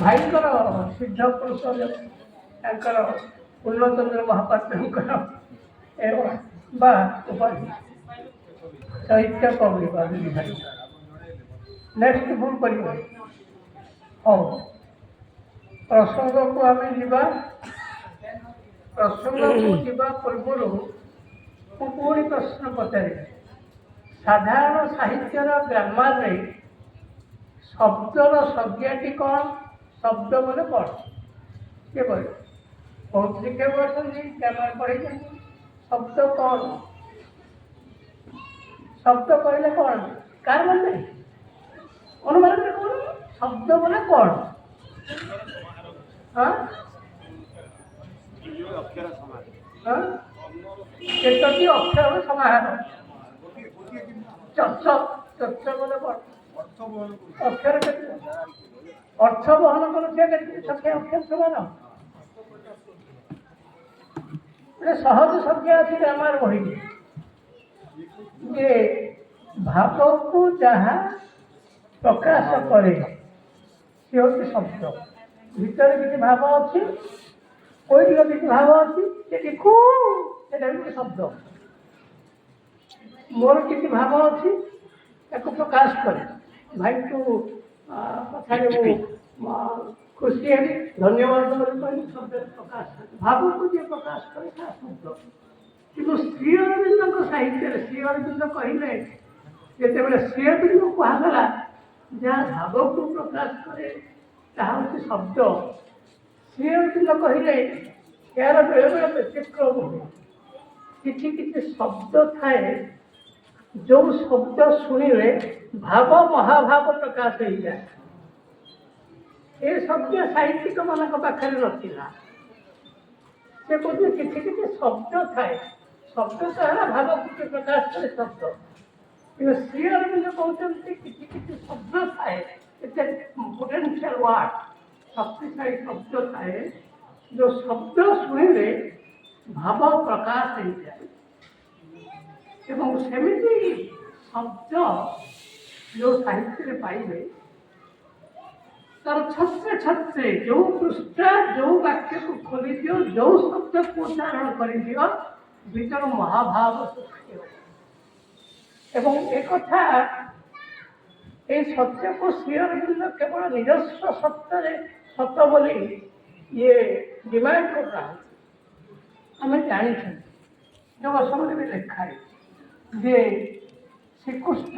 ଭାଇଙ୍କର ସିଦ୍ଧ ପୁରୁଷ ତାଙ୍କର ପୂର୍ଣ୍ଣଚନ୍ଦ୍ର ମହାପାତ୍ରଙ୍କର ବା ଉପାଧି ଚୈତ୍ୟ କବି ଭାଇ। ନେକ୍ସଟ ଭୁଲ କରିବ। ହଉ, ପ୍ରସଙ୍ଗକୁ ଆମେ ଯିବା। ପ୍ରସଙ୍ଗକୁ ଯିବା ପୂର୍ବରୁ ମୁଁ ପୁଣି ପ୍ରଶ୍ନ ପଚାରିବି। ସାଧାରଣ ସାହିତ୍ୟର ଗ୍ରାମାରରେ ଶବ୍ଦର ସଂଜ୍ଞାଟି କ'ଣ? ଶବ୍ଦ ବୋଲେ କ'ଣ? କିଏ କହିବ? ବହୁତ ଶିକ୍ଷକ ଅଛନ୍ତି, ଗ୍ରାମାର ପଢ଼େଇଛନ୍ତି। ଶବ୍ଦ କ'ଣ? ଶବ୍ଦ କହିଲେ କ'ଣ? କାହାର ମାନେ ଅନୁମାନ କଣ? ଶବ୍ଦ ବୋଲେ କ'ଣ? କେତୋଟି ଅକ୍ଷର ସମାହାର? ଚର୍ଚ୍ଚ ବୋଲେ କ'ଣ? ଅକ୍ଷର କେତେ? ଅର୍ଥ ବହନ କରୁଥିବା କେତେ ଅକ୍ଷର ସମାନ? ସହଜ ସଂଖ୍ୟା ଅଛି ଗ୍ରାମାର ବହିରେ ଯେ ଭାବକୁ ଯାହା ପ୍ରକାଶ କରେ ସେ ହେଉଛି ଶବ୍ଦ। ଭିତରେ କିଛି ଭାବ ଅଛି, କୋଇଠିର କିଛି ଭାବ ଅଛି, ସେଠି ସେଟା ହେଉଛି ଶବ୍ଦ। ମୋର କିଛି ଭାବ ଅଛି, ତାକୁ ପ୍ରକାଶ କରେ। ଭାଇଙ୍କୁ କଥାରେ ମୁଁ ଖୁସି ହେଲି, ଧନ୍ୟବାଦ ବୋଲି କହିଲି। ଶବ୍ଦରେ ପ୍ରକାଶ କରେ, ଭାବକୁ ଯିଏ ପ୍ରକାଶ କରେ ତାହା ଶବ୍ଦ। କିନ୍ତୁ ଶ୍ରୀ ଅରବିନ୍ଦଙ୍କ ସାହିତ୍ୟରେ ଶ୍ରୀ ଅରବିନ୍ଦ କହିଲେ, ଯେତେବେଳେ ଶ୍ରୀ ଅରବିନ୍ଦ କୁହାଗଲା ଯାହା ଭାବକୁ ପ୍ରକାଶ କରେ ତାହା ହେଉଛି ଶବ୍ଦ, ଶ୍ରୀ ଅରବିନ୍ଦ କହିଲେ ଏହାର ବେଳେବେଳେ ବ୍ୟତିକ୍ରମ ହୁଏ। କିଛି କିଛି ଶବ୍ଦ ଥାଏ ଯେଉଁ ଶବ୍ଦ ଶୁଣିଲେ ଭାବ ମହାଭାବ ପ୍ରକାଶ ହେଇଯାଏ। ଏ ଶବ୍ଦ ସାହିତ୍ୟିକ ମାନଙ୍କ ପାଖରେ ନଥିଲା। ସେ କହୁଥିଲେ କିଛି କିଛି ଶବ୍ଦ ଥାଏ, ଶବ୍ଦ ତ ହେଲା ଭାବକୁ ପ୍ରକାଶ କରେ ଶବ୍ଦ। କିନ୍ତୁ ଶ୍ରୀ ଅରବିନ୍ଦ କହୁଛନ୍ତି କିଛି କିଛି ଶବ୍ଦ ଥାଏ, ପୋଟେନ୍ସିଆଲ ୱାର୍ଡ, ଶକ୍ତିଶାଳୀ ଶବ୍ଦ ଥାଏ ଯେଉଁ ଶବ୍ଦ ଶୁଣିଲେ ଭାବ ପ୍ରକାଶ ହେଇଯାଏ। ଏବଂ ସେମିତି ଶବ୍ଦ ଯେଉଁ ସାହିତ୍ୟରେ ପାଇବେ ତାର ଛତ୍ରେ ଛତ୍ରେ ଯେଉଁ ପୃଷ୍ଠା ଯେଉଁ ବାକ୍ୟକୁ ଖୋଲିଦିଅ, ଯେଉଁ ଶବ୍ଦକୁ ଉଚ୍ଚାରଣ କରିଦିଅ, ଭିତରୁ ମହାଭାବ ସୃଷ୍ଟି ହେବ। ଏବଂ ଏକଥା এই ସତ୍ୟକୁ ଶ୍ରୀ ଅରବିନ୍ଦ କେବଳ ନିଜସ୍ୱ ସତ୍ୟରେ ସତ ବୋଲି ଡିମାଣ୍ଡ କରୁନାହାନ୍ତି। ଆମେ ଜାଣିଛନ୍ତି ଯୋଗ ସମୟରେ ବି ଲେଖା ହେଇଛି ଯେ ଶ୍ରୀକୃଷ୍ଣ